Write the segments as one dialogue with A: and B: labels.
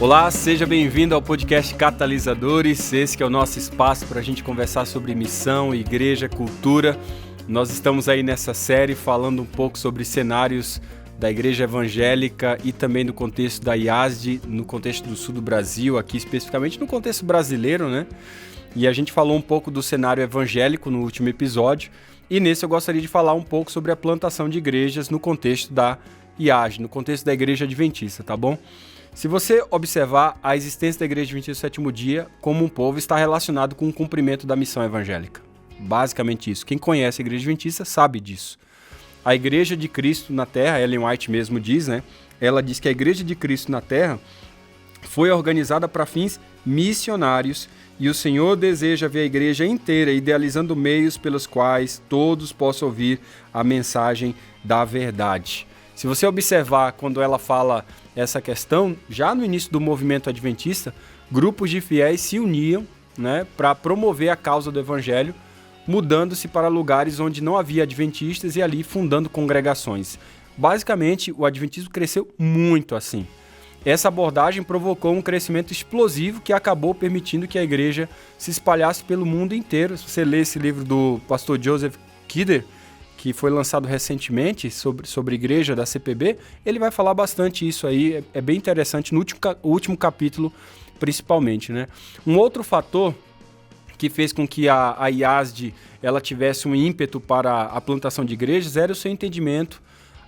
A: Olá, seja bem-vindo ao podcast Catalisadores. Esse que é o nosso espaço para a gente conversar sobre missão, igreja, cultura. Nós estamos aí nessa série falando um pouco sobre cenários da igreja evangélica e também no contexto da IASD, no contexto do sul do Brasil, aqui especificamente no contexto brasileiro, né? E a gente falou um pouco do cenário evangélico no último episódio, e nesse eu gostaria de falar um pouco sobre a plantação de igrejas no contexto da IASD, no contexto da igreja adventista, tá bom? Se você observar, a existência da igreja adventista do sétimo dia como um povo está relacionado com o cumprimento da missão evangélica. Basicamente isso. Quem conhece a igreja adventista sabe disso. A igreja de Cristo na Terra, Ellen White mesmo diz, né? Ela diz que a igreja de Cristo na Terra foi organizada para fins missionários e o Senhor deseja ver a igreja inteira idealizando meios pelos quais todos possam ouvir a mensagem da verdade. Se você observar quando ela fala essa questão, já no início do movimento adventista, grupos de fiéis se uniam, né, para promover a causa do evangelho, mudando-se para lugares onde não havia adventistas e ali fundando congregações. Basicamente, o adventismo cresceu muito assim. Essa abordagem provocou um crescimento explosivo que acabou permitindo que a igreja se espalhasse pelo mundo inteiro. Se você ler esse livro do pastor Joseph Kidder, que foi lançado recentemente sobre a igreja da CPB, ele vai falar bastante isso aí, é bem interessante, no último capítulo principalmente, né? Um outro fator que fez com que a IASD ela tivesse um ímpeto para a plantação de igrejas era o seu entendimento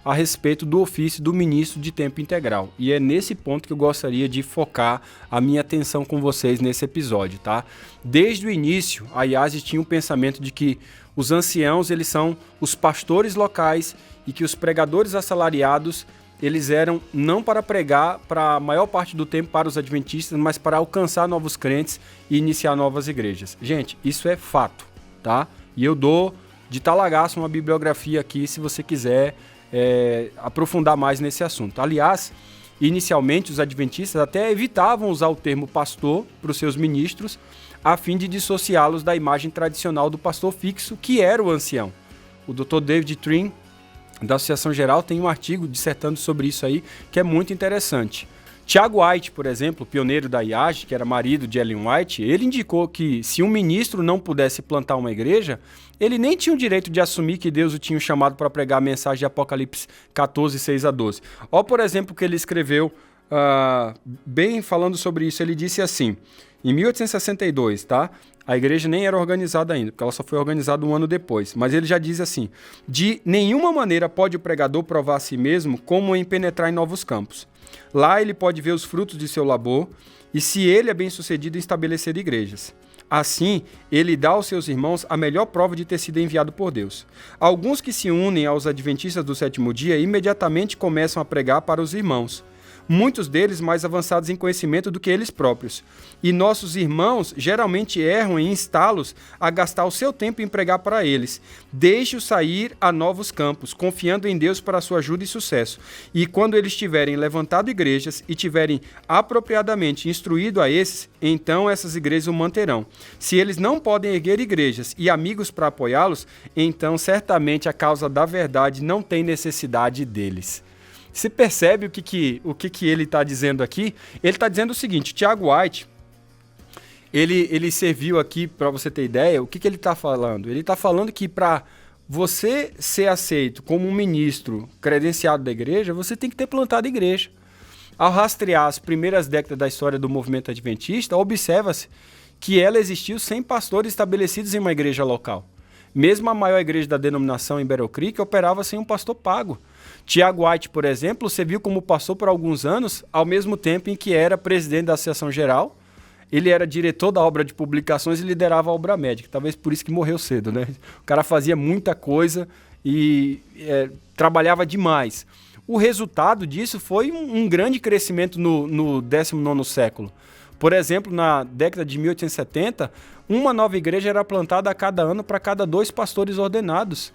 A: a respeito do ofício do ministro de tempo integral. E é nesse ponto que eu gostaria de focar a minha atenção com vocês nesse episódio, tá? Desde o início, a IASD tinha um pensamento de que os anciãos, eles são os pastores locais e que os pregadores assalariados, eles eram não para pregar para a maior parte do tempo para os adventistas, mas para alcançar novos crentes e iniciar novas igrejas. Gente, isso é fato, tá? E eu dou de talagaço uma bibliografia aqui se você quiser aprofundar mais nesse assunto. Aliás, inicialmente os adventistas até evitavam usar o termo pastor para os seus ministros, a fim de dissociá-los da imagem tradicional do pastor fixo, que era o ancião. O Dr. David Trim, da Associação Geral, tem um artigo dissertando sobre isso aí, que é muito interessante. Tiago White, por exemplo, pioneiro da IASD, que era marido de Ellen White, ele indicou que se um ministro não pudesse plantar uma igreja, ele nem tinha o direito de assumir que Deus o tinha chamado para pregar a mensagem de Apocalipse 14, 6 a 12. Olha, por exemplo, o que ele escreveu, bem falando sobre isso, ele disse assim, em 1862, tá? A igreja nem era organizada ainda, porque ela só foi organizada um ano depois. Mas ele já diz assim, de nenhuma maneira pode o pregador provar a si mesmo como em penetrar em novos campos. Lá ele pode ver os frutos de seu labor e se ele é bem sucedido em estabelecer igrejas. Assim, ele dá aos seus irmãos a melhor prova de ter sido enviado por Deus. Alguns que se unem aos adventistas do sétimo dia imediatamente começam a pregar para os irmãos. Muitos deles mais avançados em conhecimento do que eles próprios. E nossos irmãos geralmente erram em instá-los a gastar o seu tempo em pregar para eles. Deixe-os sair a novos campos, confiando em Deus para a sua ajuda e sucesso. E quando eles tiverem levantado igrejas e tiverem apropriadamente instruído a esses, então essas igrejas o manterão. Se eles não podem erguer igrejas e amigos para apoiá-los, então certamente a causa da verdade não tem necessidade deles. Você percebe o que ele está dizendo aqui? Ele está dizendo o seguinte, Tiago White, ele serviu aqui, para você ter ideia, o que ele está falando? Ele está falando que para você ser aceito como um ministro credenciado da igreja, você tem que ter plantado igreja. Ao rastrear as primeiras décadas da história do movimento adventista, observa-se que ela existiu sem pastores estabelecidos em uma igreja local. Mesmo a maior igreja da denominação em Battle Creek operava sem um pastor pago. Tiago White, por exemplo, serviu como pastor por alguns anos, ao mesmo tempo em que era presidente da Associação Geral. Ele era diretor da obra de publicações e liderava a obra médica. Talvez por isso que morreu cedo, né? O cara fazia muita coisa e trabalhava demais. O resultado disso foi um grande crescimento no 19º século. Por exemplo, na década de 1870, uma nova igreja era plantada a cada ano para cada 2 pastores ordenados.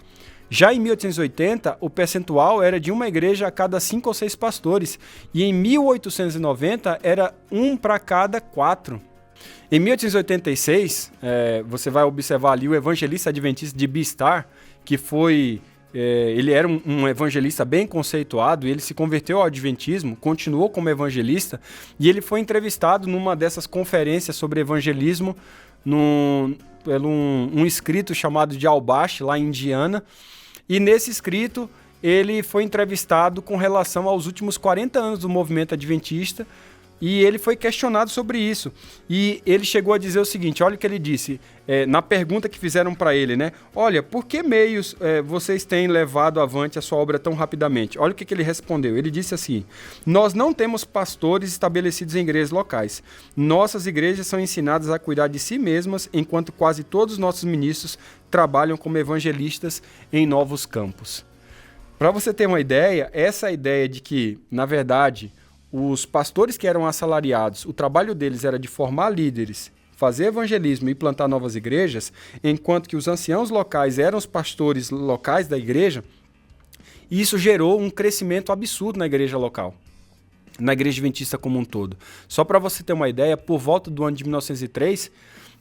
A: Já em 1880, o percentual era de uma igreja a cada 5 ou 6 pastores, e em 1890 era 1 para cada 4. Em 1886, você vai observar ali o evangelista adventista de B-Star, que foi ele era um evangelista bem conceituado, e ele se converteu ao adventismo, continuou como evangelista, e ele foi entrevistado numa dessas conferências sobre evangelismo, pelo um escrito chamado de Al-Bash, lá em Indiana, e nesse escrito ele foi entrevistado com relação aos últimos 40 anos do movimento adventista, e ele foi questionado sobre isso. E ele chegou a dizer o seguinte, olha o que ele disse, na pergunta que fizeram para ele, né? Olha, por que meios vocês têm levado avante a sua obra tão rapidamente? Olha o que ele respondeu. Ele disse assim, nós não temos pastores estabelecidos em igrejas locais. Nossas igrejas são ensinadas a cuidar de si mesmas, enquanto quase todos os nossos ministros trabalham como evangelistas em novos campos. Para você ter uma ideia, essa ideia de que, na verdade, os pastores que eram assalariados, o trabalho deles era de formar líderes, fazer evangelismo e plantar novas igrejas, enquanto que os anciãos locais eram os pastores locais da igreja, e isso gerou um crescimento absurdo na igreja local, na igreja adventista como um todo. Só para você ter uma ideia, por volta do ano de 1903,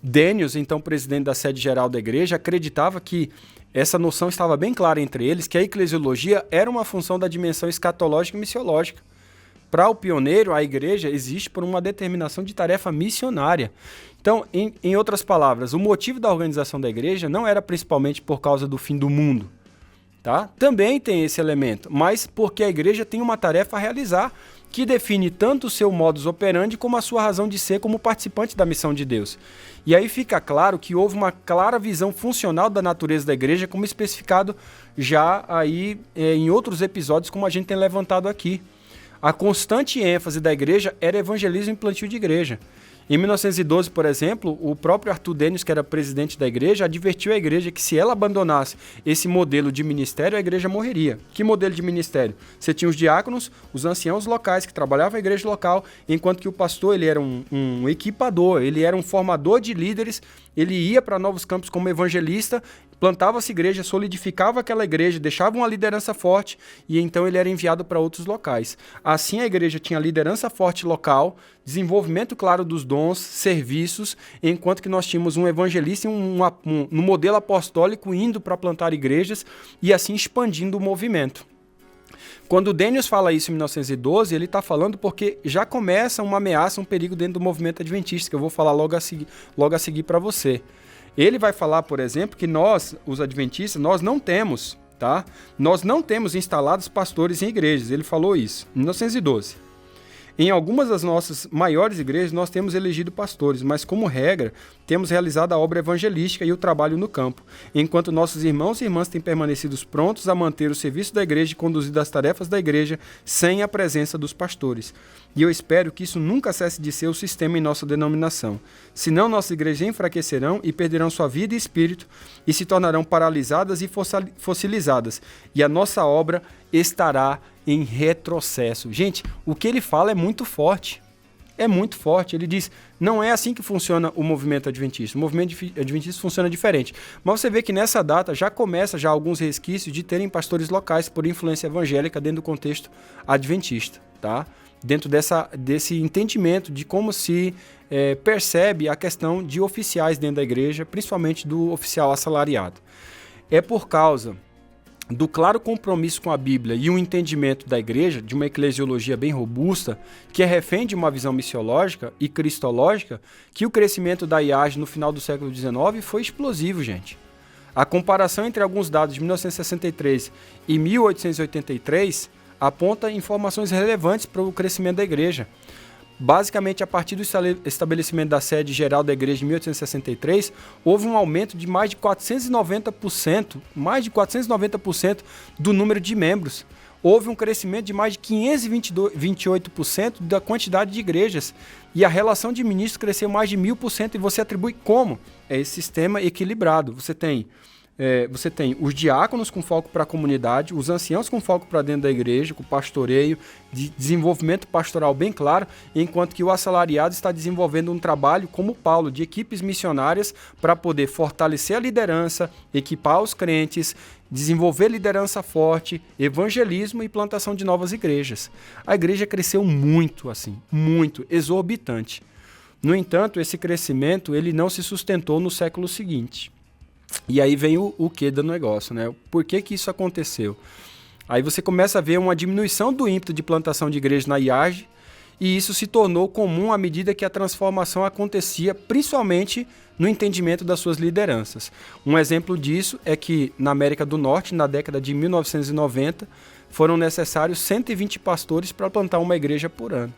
A: Daniels, então presidente da sede geral da igreja, acreditava que essa noção estava bem clara entre eles, que a eclesiologia era uma função da dimensão escatológica e missiológica. Para o pioneiro, a igreja existe por uma determinação de tarefa missionária. Então, em outras palavras, o motivo da organização da igreja não era principalmente por causa do fim do mundo. Tá? Também tem esse elemento, mas porque a igreja tem uma tarefa a realizar, que define tanto o seu modus operandi como a sua razão de ser como participante da missão de Deus. E aí fica claro que houve uma clara visão funcional da natureza da igreja, como especificado já aí em outros episódios, como a gente tem levantado aqui. A constante ênfase da igreja era evangelismo e plantio de igreja. Em 1912, por exemplo, o próprio Arthur Daniels, que era presidente da igreja, advertiu a igreja que se ela abandonasse esse modelo de ministério, a igreja morreria. Que modelo de ministério? Você tinha os diáconos, os anciãos locais que trabalhavam na igreja local, enquanto que o pastor ele era um equipador, ele era um formador de líderes, ele ia para novos campos como evangelista, plantava-se igreja, solidificava aquela igreja, deixava uma liderança forte e então ele era enviado para outros locais. Assim a igreja tinha liderança forte local, desenvolvimento claro dos dons, serviços, enquanto que nós tínhamos um evangelista no modelo apostólico indo para plantar igrejas e assim expandindo o movimento. Quando o Daniels fala isso em 1912, ele está falando porque já começa uma ameaça, um perigo dentro do movimento adventista, que eu vou falar logo a seguir para você. Ele vai falar, por exemplo, que nós, os adventistas, nós não temos instalados pastores em igrejas. Ele falou isso em 1912. Em algumas das nossas maiores igrejas, nós temos elegido pastores, mas, como regra, temos realizado a obra evangelística e o trabalho no campo, enquanto nossos irmãos e irmãs têm permanecido prontos a manter o serviço da igreja e conduzido as tarefas da igreja sem a presença dos pastores. E eu espero que isso nunca cesse de ser o sistema em nossa denominação. Senão, nossas igrejas enfraquecerão e perderão sua vida e espírito e se tornarão paralisadas e fossilizadas, e a nossa obra estará em retrocesso. Gente, o que ele fala é muito forte. É muito forte. Ele diz, não é assim que funciona o movimento adventista. O movimento adventista funciona diferente. Mas você vê que nessa data já começa alguns resquícios de terem pastores locais por influência evangélica dentro do contexto adventista, tá? Dentro desse entendimento de como se percebe a questão de oficiais dentro da igreja, principalmente do oficial assalariado. É por causa do claro compromisso com a Bíblia e um entendimento da igreja, de uma eclesiologia bem robusta, que é refém de uma visão missiológica e cristológica, que o crescimento da IAGE no final do século XIX foi explosivo, gente. A comparação entre alguns dados de 1963 e 1883 aponta informações relevantes para o crescimento da igreja. Basicamente, a partir do estabelecimento da sede geral da igreja em 1863, houve um aumento de mais de 490% do número de membros. Houve um crescimento de mais de 528% da quantidade de igrejas. E a relação de ministros cresceu mais de 1000%. E você atribui como? É esse sistema equilibrado. Você tem os diáconos com foco para a comunidade, os anciãos com foco para dentro da igreja, com pastoreio, de desenvolvimento pastoral bem claro, enquanto que o assalariado está desenvolvendo um trabalho, como Paulo, de equipes missionárias para poder fortalecer a liderança, equipar os crentes, desenvolver liderança forte, evangelismo e plantação de novas igrejas. A igreja cresceu muito, muito, exorbitante. No entanto, esse crescimento ele não se sustentou no século seguinte. E aí vem o quê do negócio, né? Por que isso aconteceu? Aí você começa a ver uma diminuição do ímpeto de plantação de igreja na IAGE, e isso se tornou comum à medida que a transformação acontecia, principalmente no entendimento das suas lideranças. Um exemplo disso é que na América do Norte, na década de 1990, foram necessários 120 pastores para plantar uma igreja por ano.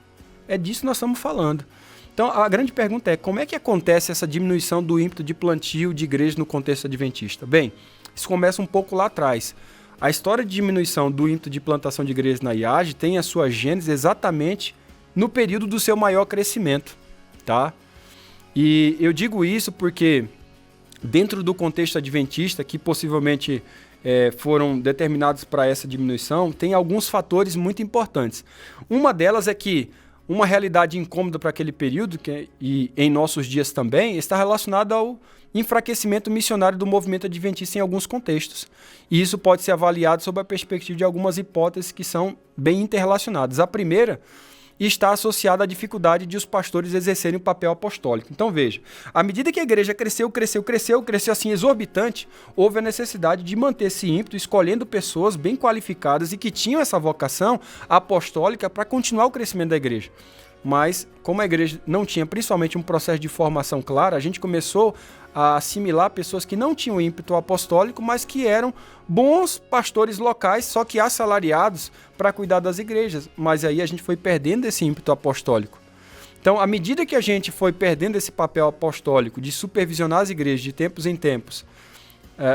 A: É disso que nós estamos falando. Então, a grande pergunta é, como é que acontece essa diminuição do ímpeto de plantio de igreja no contexto adventista? Bem, isso começa um pouco lá atrás. A história de diminuição do ímpeto de plantação de igreja na IAGE tem a sua gênese exatamente no período do seu maior crescimento, tá? E eu digo isso porque, dentro do contexto adventista, que possivelmente foram determinados para essa diminuição, tem alguns fatores muito importantes. Uma delas é que uma realidade incômoda para aquele período, e em nossos dias também, está relacionada ao enfraquecimento missionário do movimento adventista em alguns contextos. E isso pode ser avaliado sob a perspectiva de algumas hipóteses que são bem interrelacionadas. A primeira está associada à dificuldade de os pastores exercerem o papel apostólico. Então veja, à medida que a igreja cresceu assim exorbitante, houve a necessidade de manter esse ímpeto, escolhendo pessoas bem qualificadas e que tinham essa vocação apostólica para continuar o crescimento da igreja. Mas, como a igreja não tinha principalmente um processo de formação claro, a gente começou a assimilar pessoas que não tinham ímpeto apostólico, mas que eram bons pastores locais, só que assalariados para cuidar das igrejas. Mas aí a gente foi perdendo esse ímpeto apostólico. Então, à medida que a gente foi perdendo esse papel apostólico de supervisionar as igrejas de tempos em tempos,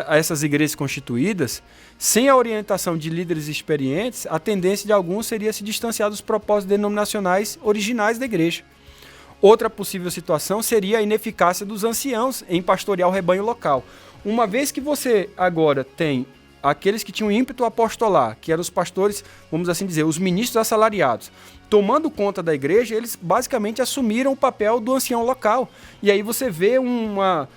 A: a essas igrejas constituídas, sem a orientação de líderes experientes, a tendência de alguns seria se distanciar dos propósitos denominacionais originais da igreja. Outra possível situação seria a ineficácia dos anciãos em pastorear o rebanho local. Uma vez que você agora tem aqueles que tinham ímpeto apostolar, que eram os pastores, vamos assim dizer, os ministros assalariados, tomando conta da igreja, eles basicamente assumiram o papel do ancião local. E aí você vê uma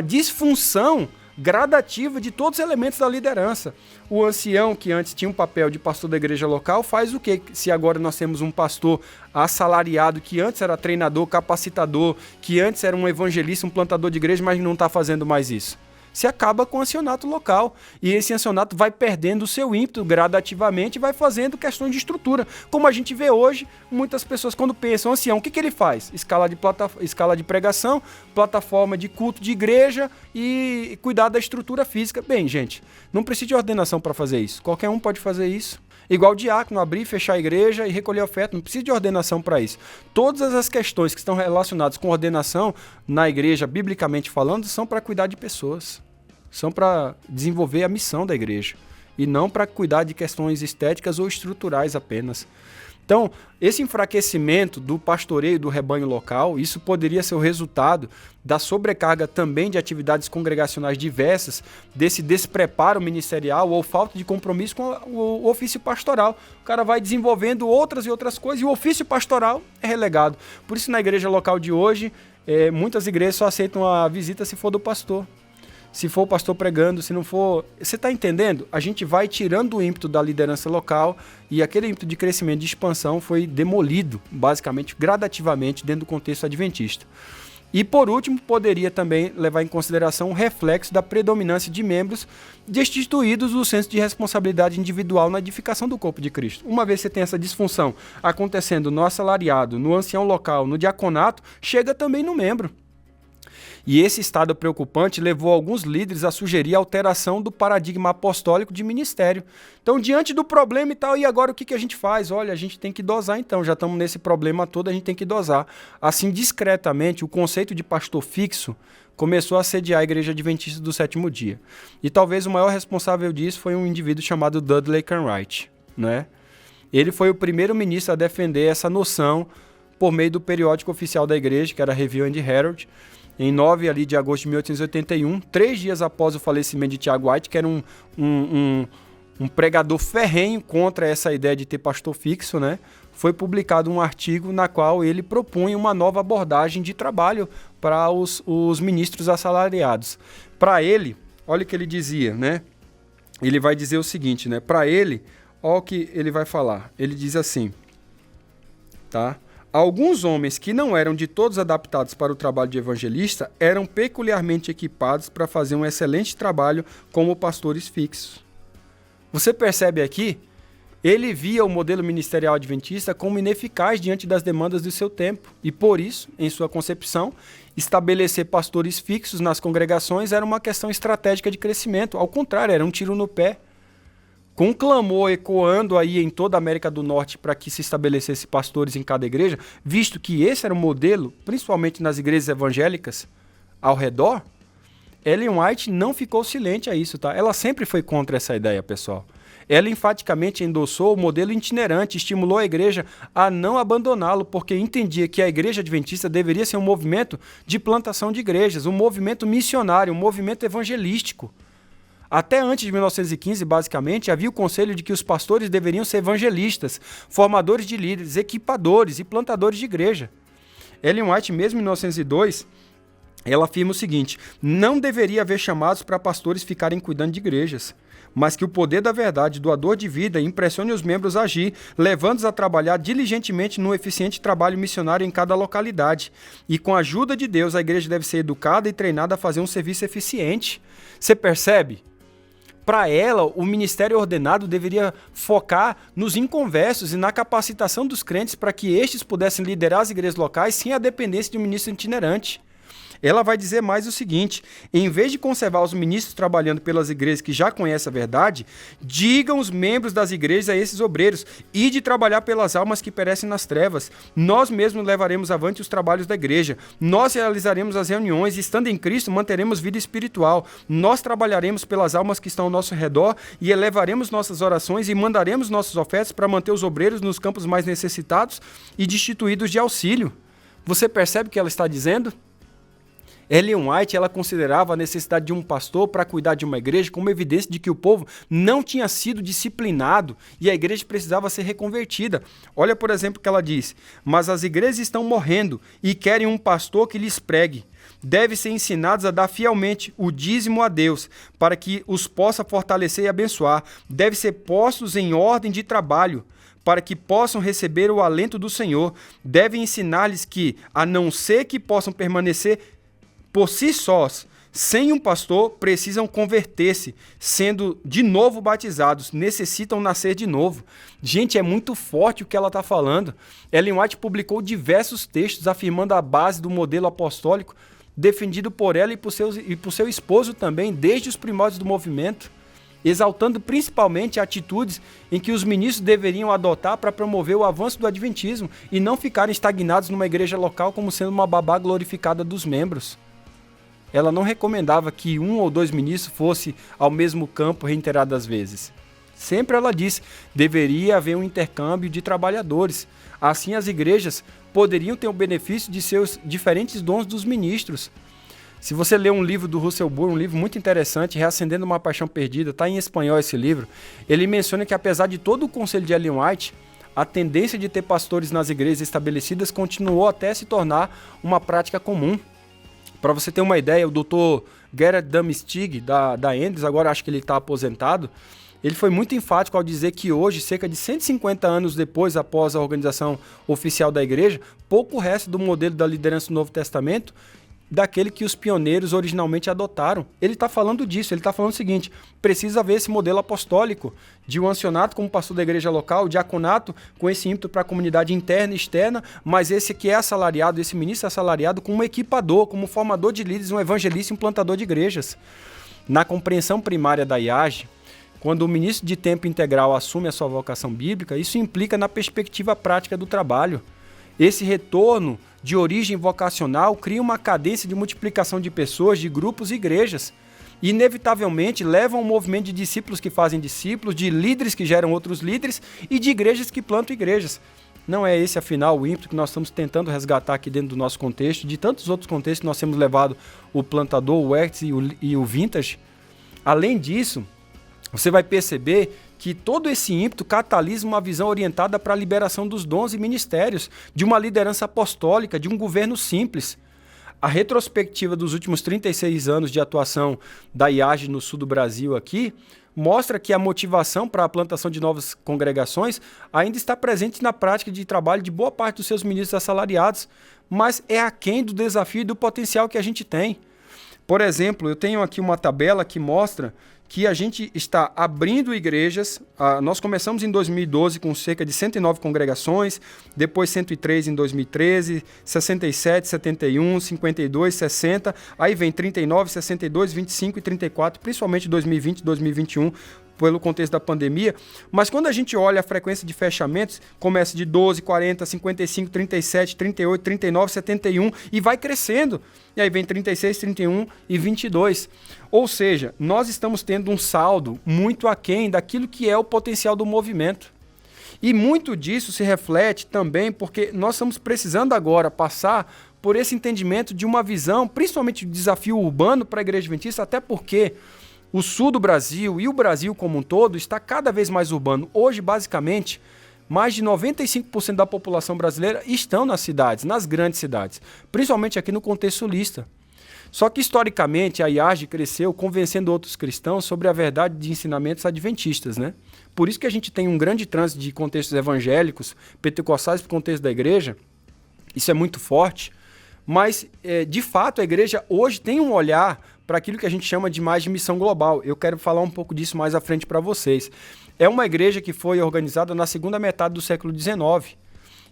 A: disfunção gradativa de todos os elementos da liderança. O ancião, que antes tinha um papel de pastor da igreja local, faz o quê? Se agora nós temos um pastor assalariado, que antes era treinador, capacitador, que antes era um evangelista, um plantador de igreja, mas não está fazendo mais isso. Se acaba com o ancianato local. E esse ancianato vai perdendo o seu ímpeto gradativamente e vai fazendo questões de estrutura. Como a gente vê hoje, muitas pessoas quando pensam ancião, o que ele faz? Escala de pregação, plataforma de culto de igreja e cuidar da estrutura física. Bem, gente, não precisa de ordenação para fazer isso. Qualquer um pode fazer isso. Igual diácono, abrir e fechar a igreja e recolher oferta, não precisa de ordenação para isso. Todas as questões que estão relacionadas com ordenação na igreja, biblicamente falando, são para cuidar de pessoas. São para desenvolver a missão da igreja e não para cuidar de questões estéticas ou estruturais apenas. Então, esse enfraquecimento do pastoreio do rebanho local, isso poderia ser o resultado da sobrecarga também de atividades congregacionais diversas, desse despreparo ministerial ou falta de compromisso com o ofício pastoral. O cara vai desenvolvendo outras e outras coisas e o ofício pastoral é relegado. Por isso, na igreja local de hoje, muitas igrejas só aceitam a visita se for do pastor. Se for o pastor pregando, se não for... Você está entendendo? A gente vai tirando o ímpeto da liderança local e aquele ímpeto de crescimento, de expansão, foi demolido, basicamente, gradativamente, dentro do contexto adventista. E, por último, poderia também levar em consideração o reflexo da predominância de membros destituídos do senso de responsabilidade individual na edificação do corpo de Cristo. Uma vez que você tem essa disfunção acontecendo no assalariado, no ancião local, no diaconato, chega também no membro. E esse estado preocupante levou alguns líderes a sugerir a alteração do paradigma apostólico de ministério. Então, diante do problema e tal, e agora o que a gente faz? Olha, a gente tem que dosar então, já estamos nesse problema todo, a gente tem que dosar. Assim, discretamente, o conceito de pastor fixo começou a assediar a igreja adventista do sétimo dia. E talvez o maior responsável disso foi um indivíduo chamado Dudley Cartwright, né? Ele foi o primeiro ministro a defender essa noção por meio do periódico oficial da igreja, que era Review and Herald, em 9 de agosto de 1881, 3 dias após o falecimento de Tiago White, que era um pregador ferrenho contra essa ideia de ter pastor fixo, né? Foi publicado um artigo na qual ele propunha uma nova abordagem de trabalho para os ministros assalariados. Para ele, olha o que ele dizia, né? Ele vai dizer o seguinte, né? Para ele, olha o que ele vai falar. Ele diz assim, tá?
B: Alguns homens que não eram de todos adaptados para o trabalho de evangelista eram peculiarmente equipados para fazer um excelente trabalho como pastores fixos. Você percebe aqui? Ele via o modelo ministerial adventista como ineficaz diante das demandas do seu tempo e, por isso, em sua concepção, estabelecer pastores fixos nas congregações era uma questão estratégica de crescimento. Ao contrário, era um tiro no pé. Com um clamor ecoando aí em toda a América do Norte para que se estabelecesse pastores em cada igreja, visto que esse era o modelo, principalmente nas igrejas evangélicas ao redor, Ellen White não ficou silente a isso, tá? Ela sempre foi contra essa ideia, pessoal. Ela enfaticamente endossou o modelo itinerante, estimulou a igreja a não abandoná-lo, porque entendia que a igreja adventista deveria ser um movimento de plantação de igrejas, um movimento missionário, um movimento evangelístico. Até antes de 1915, basicamente, havia o conselho de que os pastores deveriam ser evangelistas, formadores de líderes, equipadores e plantadores de igreja. Ellen White, mesmo em 1902, ela afirma o seguinte: não deveria haver chamados para pastores ficarem cuidando de igrejas, mas que o poder da verdade, doador de vida, impressione os membros a agir, levando-os a trabalhar diligentemente num eficiente trabalho missionário em cada localidade. E com a ajuda de Deus, a igreja deve ser educada e treinada a fazer um serviço eficiente. Você percebe? Para ela, o ministério ordenado deveria focar nos inconversos e na capacitação dos crentes para que estes pudessem liderar as igrejas locais sem a dependência de um ministro itinerante. Ela vai dizer mais o seguinte: em vez de conservar os ministros trabalhando pelas igrejas que já conhecem a verdade, digam os membros das igrejas a esses obreiros: e de trabalhar pelas almas que perecem nas trevas. Nós mesmos levaremos avante os trabalhos da igreja. Nós realizaremos as reuniões e, estando em Cristo, manteremos vida espiritual. Nós trabalharemos pelas almas que estão ao nosso redor e elevaremos nossas orações e mandaremos nossas ofertas para manter os obreiros nos campos mais necessitados e destituídos de auxílio. Você percebe o que ela está dizendo? Ellen White, ela considerava a necessidade de um pastor para cuidar de uma igreja como evidência de que o povo não tinha sido disciplinado e a igreja precisava ser reconvertida. Olha, por exemplo, o que ela diz: mas as igrejas estão morrendo e querem um pastor que lhes pregue. Devem ser ensinados a dar fielmente o dízimo a Deus, para que os possa fortalecer e abençoar. Devem ser postos em ordem de trabalho, para que possam receber o alento do Senhor. Devem ensinar-lhes que, a não ser que possam permanecer por si sós, sem um pastor, precisam converter-se, sendo de novo batizados, necessitam nascer de novo. Gente, é muito forte o que ela está falando. Ellen White publicou diversos textos afirmando a base do modelo apostólico, defendido por ela e por seu esposo também, desde os primórdios do movimento, exaltando principalmente atitudes em que os ministros deveriam adotar para promover o avanço do adventismo e não ficarem estagnados numa igreja local como sendo uma babá glorificada dos membros. Ela não recomendava que 1 ou 2 ministros fossem ao mesmo campo reiteradas vezes. Sempre ela disse, deveria haver um intercâmbio de trabalhadores. Assim as igrejas poderiam ter o benefício de seus diferentes dons dos ministros. Se você ler um livro do Russell Burr, um livro muito interessante, Reacendendo uma Paixão Perdida, está em espanhol esse livro, ele menciona que apesar de todo o conselho de Ellen White, a tendência de ter pastores nas igrejas estabelecidas continuou até se tornar uma prática comum. Para você ter uma ideia, o Dr. Gerard Damstig, da Andrews, agora acho que ele está aposentado, ele foi muito enfático ao dizer que hoje, cerca de 150 anos depois, após a organização oficial da igreja, pouco resta do modelo da liderança do Novo Testamento daquele que os pioneiros originalmente adotaram. Ele está falando disso, ele está falando o seguinte: precisa haver esse modelo apostólico de um ancianato como pastor da igreja local, o diaconato com esse ímpeto para a comunidade interna e externa, mas esse que é assalariado, esse ministro assalariado como um equipador, como um formador de líderes, um evangelista e um plantador de igrejas. Na compreensão primária da IAGE, quando o ministro de tempo integral assume a sua vocação bíblica, isso implica na perspectiva prática do trabalho. Esse retorno de origem vocacional cria uma cadência de multiplicação de pessoas, de grupos e igrejas. E, inevitavelmente, leva a um movimento de discípulos que fazem discípulos, de líderes que geram outros líderes e de igrejas que plantam igrejas. Não é esse, afinal, o ímpeto que nós estamos tentando resgatar aqui dentro do nosso contexto, de tantos outros contextos que nós temos levado o plantador, o Ex e o Vintage. Além disso, você vai perceber que todo esse ímpeto catalisa uma visão orientada para a liberação dos dons e ministérios, de uma liderança apostólica, de um governo simples. a retrospectiva dos últimos 36 anos de atuação da IAGE no sul do Brasil aqui, mostra que a motivação para a plantação de novas congregações ainda está presente na prática de trabalho de boa parte dos seus ministros assalariados, mas é aquém do desafio e do potencial que a gente tem. Por exemplo, eu tenho aqui uma tabela que mostra que a gente está abrindo igrejas. Nós começamos em 2012 com cerca de 109 congregações, depois 103 em 2013, 67, 71, 52, 60, aí vem 39, 62, 25 e 34, principalmente 2020 e 2021, pelo contexto da pandemia. Mas quando a gente olha a frequência de fechamentos, começa de 12, 40, 55, 37, 38, 39, 71 e vai crescendo. E aí vem 36, 31 e 22. Ou seja, nós estamos tendo um saldo muito aquém daquilo que é o potencial do movimento. E muito disso se reflete também porque nós estamos precisando agora passar por esse entendimento de uma visão, principalmente do desafio urbano para a Igreja Adventista, até porque o sul do Brasil e o Brasil como um todo está cada vez mais urbano. Hoje, basicamente, mais de 95% da população brasileira estão nas cidades, nas grandes cidades, principalmente aqui no contexto sulista. Só que, historicamente, a IAGE cresceu convencendo outros cristãos sobre a verdade de ensinamentos adventistas, né? Por isso que a gente tem um grande trânsito de contextos evangélicos, pentecostais para o contexto da igreja. Isso é muito forte, mas, de fato, a igreja hoje tem um olhar para aquilo que a gente chama de mais de missão global. Eu quero falar um pouco disso mais à frente para vocês. É uma igreja que foi organizada na segunda metade do século XIX.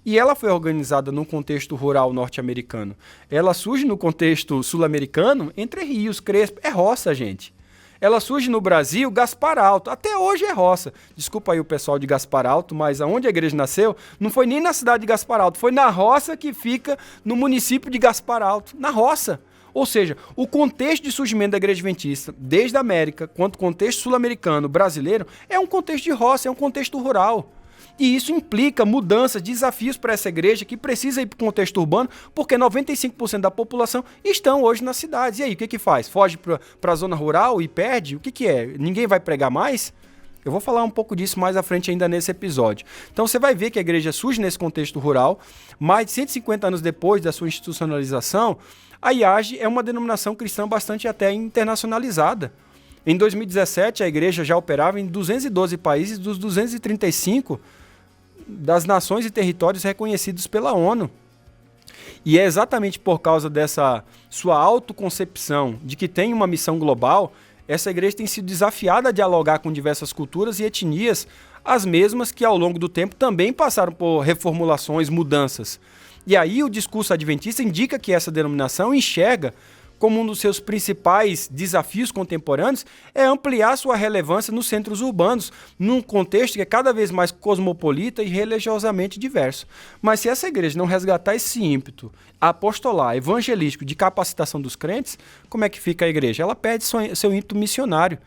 B: E ela foi organizada no contexto rural norte-americano. Ela surge no contexto sul-americano, Entre Rios, Crespo. É roça, gente. Ela surge no Brasil, Gaspar Alto. Até hoje é roça. Desculpa aí o pessoal de Gaspar Alto, mas aonde a igreja nasceu não foi nem na cidade de Gaspar Alto, foi na roça que fica no município de Gaspar Alto. Na roça. Ou seja, o contexto de surgimento da Igreja Adventista, desde a América, quanto contexto sul-americano, brasileiro, é um contexto de roça, é um contexto rural. E isso implica mudanças, desafios para essa igreja que precisa ir para o contexto urbano, porque 95% da população estão hoje nas cidades. E aí, o que faz? Foge para a zona rural e perde? O que é? Ninguém vai pregar mais? Eu vou falar um pouco disso mais à frente ainda nesse episódio. Então você vai ver que a igreja surge nesse contexto rural, mais de 150 anos depois da sua institucionalização. A IAGE é uma denominação cristã bastante até internacionalizada. Em 2017, a igreja já operava em 212 países dos 235 das nações e territórios reconhecidos pela ONU. E é exatamente por causa dessa sua autoconcepção de que tem uma missão global, essa igreja tem sido desafiada a dialogar com diversas culturas e etnias, as mesmas que ao longo do tempo também passaram por reformulações, mudanças. E aí o discurso adventista indica que essa denominação enxerga como um dos seus principais desafios contemporâneos é ampliar sua relevância nos centros urbanos, num contexto que é cada vez mais cosmopolita e religiosamente diverso. Mas se essa igreja não resgatar esse ímpeto apostolar, evangelístico, de capacitação dos crentes, como é que fica a igreja? Ela perde seu ímpeto missionário.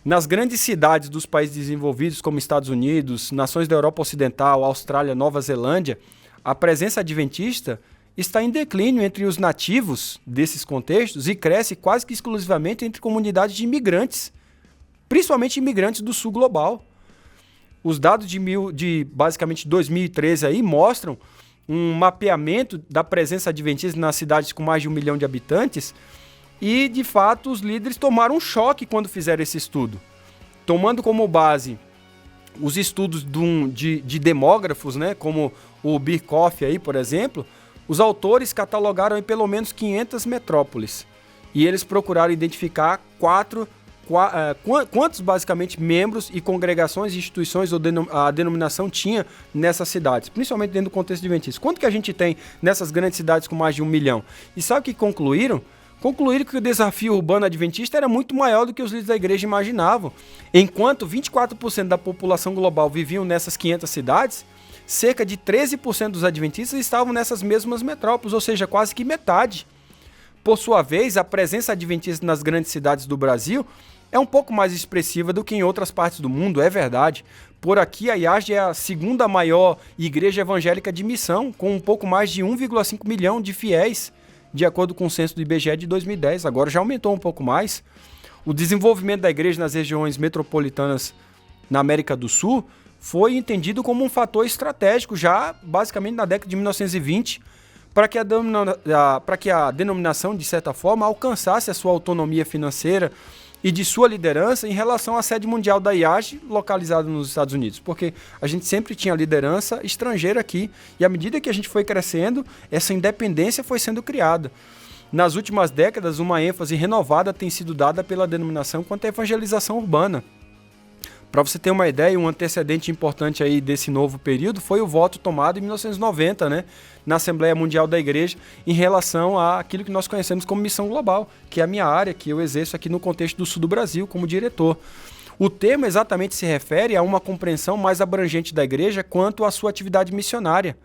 B: Nas grandes cidades dos países desenvolvidos, como Estados Unidos, nações da Europa Ocidental, Austrália, Nova Zelândia, a presença adventista está em declínio entre os nativos desses contextos e cresce quase que exclusivamente entre comunidades de imigrantes, principalmente imigrantes do sul global. Os dados de basicamente 2013 aí mostram um mapeamento da presença adventista nas cidades com mais de 1 milhão de habitantes e, de fato, os líderes tomaram um choque quando fizeram esse estudo, tomando como base os estudos de demógrafos, né, como o Birkhoff, aí, por exemplo. Os autores catalogaram em pelo menos 500 metrópoles e eles procuraram identificar quantos basicamente membros e congregações e instituições a denominação tinha nessas cidades, principalmente dentro do contexto adventista. Quanto que a gente tem nessas grandes cidades com mais de 1 milhão? E sabe o que concluíram? Concluíram que o desafio urbano adventista era muito maior do que os líderes da igreja imaginavam. Enquanto 24% da população global viviam nessas 500 cidades, cerca de 13% dos adventistas estavam nessas mesmas metrópoles, ou seja, quase que metade. Por sua vez, a presença adventista nas grandes cidades do Brasil é um pouco mais expressiva do que em outras partes do mundo, é verdade. Por aqui, a IAGE é a segunda maior igreja evangélica de missão, com um pouco mais de 1,5 milhão de fiéis, de acordo com o censo do IBGE de 2010. Agora já aumentou um pouco mais. O desenvolvimento da igreja nas regiões metropolitanas na América do Sul foi entendido como um fator estratégico já basicamente na década de 1920 para que a denominação, de certa forma, alcançasse a sua autonomia financeira e de sua liderança em relação à sede mundial da IAGE, localizada nos Estados Unidos, porque a gente sempre tinha liderança estrangeira aqui, e à medida que a gente foi crescendo, essa independência foi sendo criada. Nas últimas décadas, uma ênfase renovada tem sido dada pela denominação quanto à evangelização urbana. Para você ter uma ideia, um antecedente importante aí desse novo período foi o voto tomado em 1990, né, na Assembleia Mundial da Igreja, em relação àquilo que nós conhecemos como missão global, que é a minha área, que eu exerço aqui no contexto do sul do Brasil como diretor. O tema exatamente se refere a uma compreensão mais abrangente da igreja quanto à sua atividade missionária.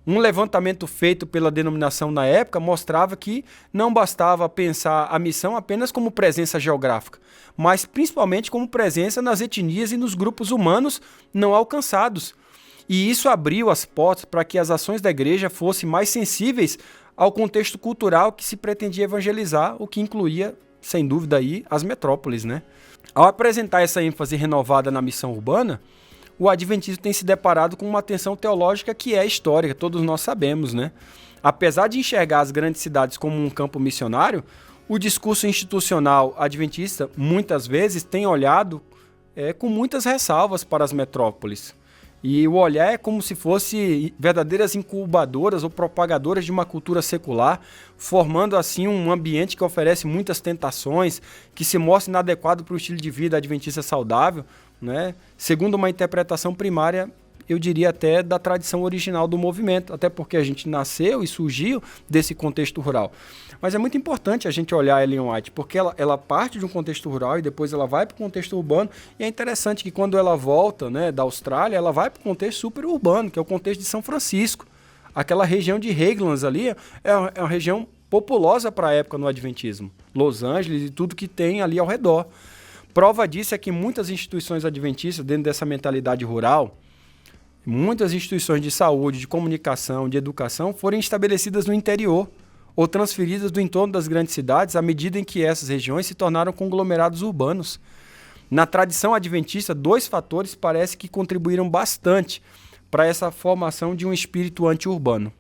B: Um levantamento feito pela denominação na época mostrava que não bastava pensar a missão apenas como presença geográfica, mas principalmente como presença nas etnias e nos grupos humanos não alcançados. E isso abriu as portas para que as ações da igreja fossem mais sensíveis ao contexto cultural que se pretendia evangelizar, o que incluía, sem dúvida, aí, as metrópoles, né? Ao apresentar essa ênfase renovada na missão urbana, o adventismo tem se deparado com uma tensão teológica que é histórica, todos nós sabemos, né? Apesar de enxergar as grandes cidades como um campo missionário, o discurso institucional adventista muitas vezes tem olhado com muitas ressalvas para as metrópoles. E o olhar é como se fosse verdadeiras incubadoras ou propagadoras de uma cultura secular, formando assim um ambiente que oferece muitas tentações, que se mostra inadequado para o estilo de vida adventista saudável, né? Segundo uma interpretação primária, eu diria até da tradição original do movimento, até porque a gente nasceu e surgiu desse contexto rural. Mas é muito importante a gente olhar a Ellen White, porque ela parte de um contexto rural e depois ela vai para o contexto urbano, e é interessante que quando ela volta, né, da Austrália, ela vai para o contexto super urbano, que é o contexto de São Francisco. Aquela região de Highlands ali é uma região populosa para a época no adventismo. Los Angeles e tudo que tem ali ao redor. Prova disso é que muitas instituições adventistas, dentro dessa mentalidade rural, muitas instituições de saúde, de comunicação, de educação foram estabelecidas no interior ou transferidas do entorno das grandes cidades à medida em que essas regiões se tornaram conglomerados urbanos. Na tradição adventista, 2 fatores parece que contribuíram bastante para essa formação de um espírito anti-urbano.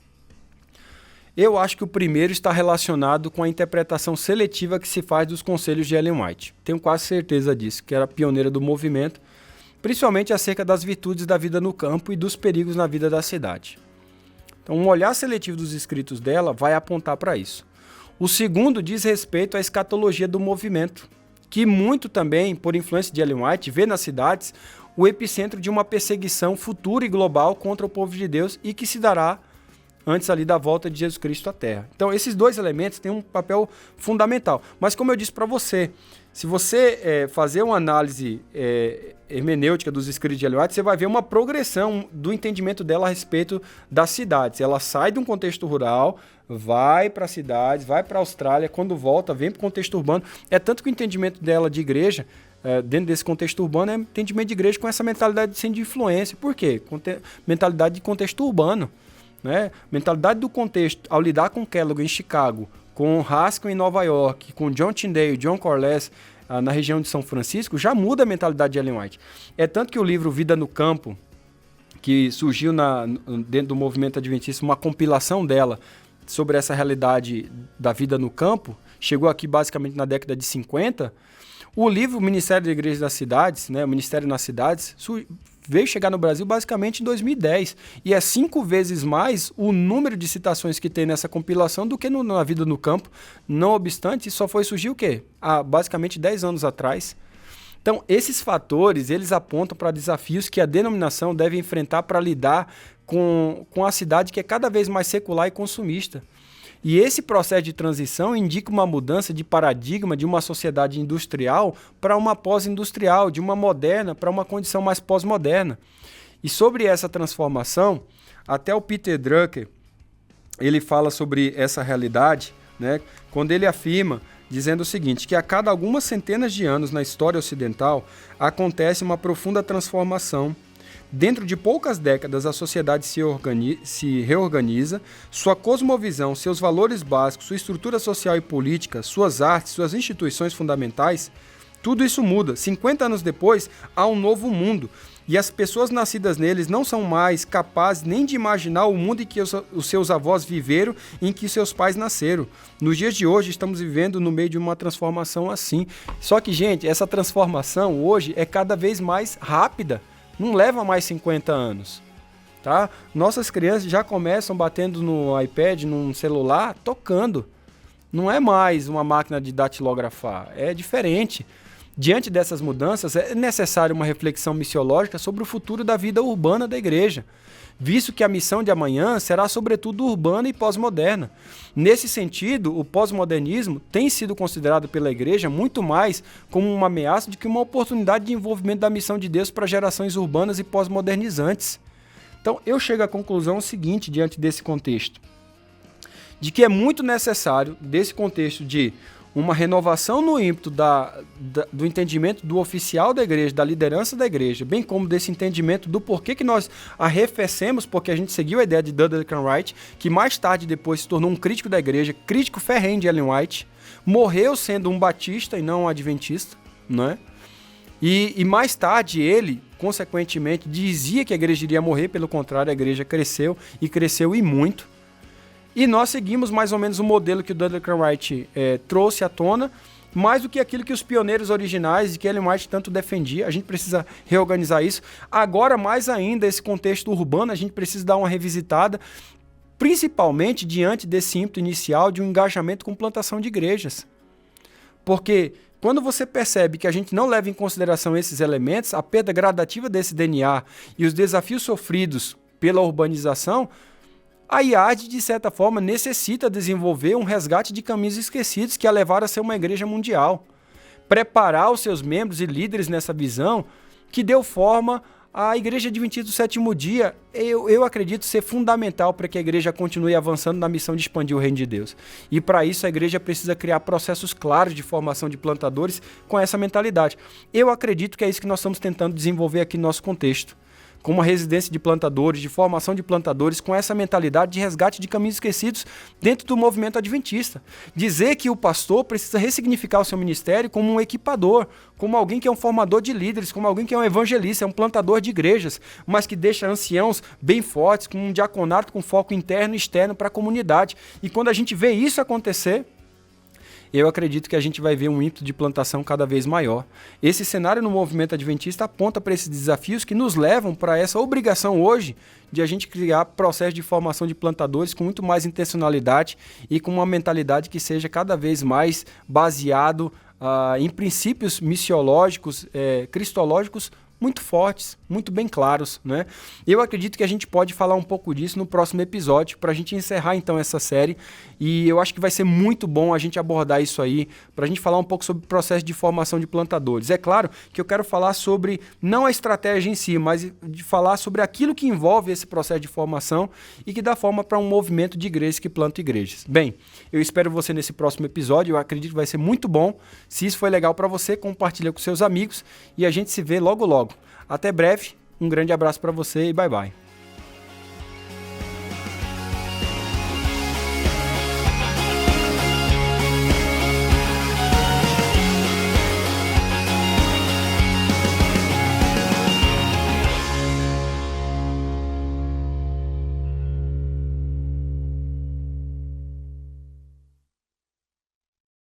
B: Eu acho que o primeiro está relacionado com a interpretação seletiva que se faz dos conselhos de Ellen White. Tenho quase certeza disso, que era pioneira do movimento, principalmente acerca das virtudes da vida no campo e dos perigos na vida da cidade. Então, um olhar seletivo dos escritos dela vai apontar para isso. O segundo diz respeito à escatologia do movimento, que muito também, por influência de Ellen White, vê nas cidades o epicentro de uma perseguição futura e global contra o povo de Deus e que se dará antes ali da volta de Jesus Cristo à Terra. Então, esses 2 elementos têm um papel fundamental. Mas, como eu disse para você, se você fazer uma análise hermenêutica dos escritos de Ellen White, você vai ver uma progressão do entendimento dela a respeito das cidades. Ela sai de um contexto rural, vai para as cidades, vai para a Austrália, quando volta, vem para o contexto urbano. É tanto que o entendimento dela de igreja, dentro desse contexto urbano, é entendimento de igreja com essa mentalidade de influência. Por quê? Mentalidade de contexto urbano. Né? Mentalidade do contexto, ao lidar com Kellogg em Chicago, com Haskell em Nova York, com John Tyndale, John Corliss na região de São Francisco, já muda a mentalidade de Ellen White. É tanto que o livro Vida no Campo, que surgiu dentro do movimento adventista, uma compilação dela sobre essa realidade da vida no campo, chegou aqui basicamente na década de 50, o livro Ministério da Igreja das Cidades, né, o Ministério nas Cidades, veio chegar no Brasil basicamente em 2010. E é 5 vezes mais o número de citações que tem nessa compilação do que na Vida no Campo. Não obstante, isso só foi surgir o quê? Há basicamente 10 anos atrás. Então, esses fatores, eles apontam para desafios que a denominação deve enfrentar para lidar com a cidade que é cada vez mais secular e consumista. E esse processo de transição indica uma mudança de paradigma de uma sociedade industrial para uma pós-industrial, de uma moderna para uma condição mais pós-moderna. E sobre essa transformação, até o Peter Drucker, ele fala sobre essa realidade, né, quando ele afirma, dizendo o seguinte, que a cada algumas centenas de anos na história ocidental acontece uma profunda transformação. Dentro de poucas décadas, a sociedade se reorganiza, sua cosmovisão, seus valores básicos, sua estrutura social e política, suas artes, suas instituições fundamentais, tudo isso muda. 50 anos depois, há um novo mundo. e as pessoas nascidas neles não são mais capazes nem de imaginar o mundo em que os seus avós viveram e em que seus pais nasceram. Nos dias de hoje, estamos vivendo no meio de uma transformação assim. Só que, gente, essa transformação hoje é cada vez mais rápida. Não leva mais 50 anos. Tá? Nossas crianças já começam batendo no iPad, num celular, tocando. Não é mais uma máquina de datilografar, é diferente. Diante dessas mudanças, é necessária uma reflexão missiológica sobre o futuro da vida urbana da igreja, visto que a missão de amanhã será sobretudo urbana e pós-moderna. Nesse sentido, o pós-modernismo tem sido considerado pela igreja muito mais como uma ameaça do que uma oportunidade de envolvimento da missão de Deus para gerações urbanas e pós-modernizantes. Então, eu chego à conclusão seguinte diante desse contexto, de que é muito necessário, desse contexto de uma renovação no ímpeto do entendimento do oficial da igreja, da liderança da igreja, bem como desse entendimento do porquê que nós arrefecemos, porque a gente seguiu a ideia de Dudley Wright, que mais tarde depois se tornou um crítico da igreja, crítico ferrenho de Ellen White, morreu sendo um batista e não um adventista, não é? E mais tarde ele, consequentemente, dizia que a igreja iria morrer, pelo contrário, a igreja cresceu e muito. E nós seguimos mais ou menos o modelo que o Dudley Wright trouxe à tona, mais do que aquilo que os pioneiros originais de que Ellen White tanto defendia. A gente precisa reorganizar isso. Agora, mais ainda, esse contexto urbano, a gente precisa dar uma revisitada, principalmente diante desse ímpeto inicial de um engajamento com plantação de igrejas. Porque quando você percebe que a gente não leva em consideração esses elementos, a perda gradativa desse DNA e os desafios sofridos pela urbanização, a IAD, de certa forma, necessita desenvolver um resgate de caminhos esquecidos que a levaram a ser uma igreja mundial. Preparar os seus membros e líderes nessa visão que deu forma à Igreja Adventista do Sétimo Dia, eu acredito ser fundamental para que a igreja continue avançando na missão de expandir o reino de Deus. E para isso a igreja precisa criar processos claros de formação de plantadores com essa mentalidade. Eu acredito que é isso que nós estamos tentando desenvolver aqui no nosso contexto, com uma residência de plantadores, de formação de plantadores, com essa mentalidade de resgate de caminhos esquecidos dentro do movimento adventista. Dizer que o pastor precisa ressignificar o seu ministério como um equipador, como alguém que é um formador de líderes, como alguém que é um evangelista, é um plantador de igrejas, mas que deixa anciãos bem fortes, com um diaconato com foco interno e externo para a comunidade. E quando a gente vê isso acontecer, eu acredito que a gente vai ver um ímpeto de plantação cada vez maior. Esse cenário no movimento adventista aponta para esses desafios que nos levam para essa obrigação hoje de a gente criar processo de formação de plantadores com muito mais intencionalidade e com uma mentalidade que seja cada vez mais baseado em princípios missiológicos, cristológicos, muito fortes, muito bem claros, né? Eu acredito que a gente pode falar um pouco disso no próximo episódio, para a gente encerrar então essa série, e eu acho que vai ser muito bom a gente abordar isso aí, para a gente falar um pouco sobre o processo de formação de plantadores. É claro que eu quero falar sobre, não a estratégia em si, mas de falar sobre aquilo que envolve esse processo de formação e que dá forma para um movimento de igrejas que plantam igrejas. Bem, eu espero você nesse próximo episódio, eu acredito que vai ser muito bom. Se isso foi legal para você, compartilha com seus amigos e a gente se vê logo logo. Até breve, um grande abraço para você e bye bye.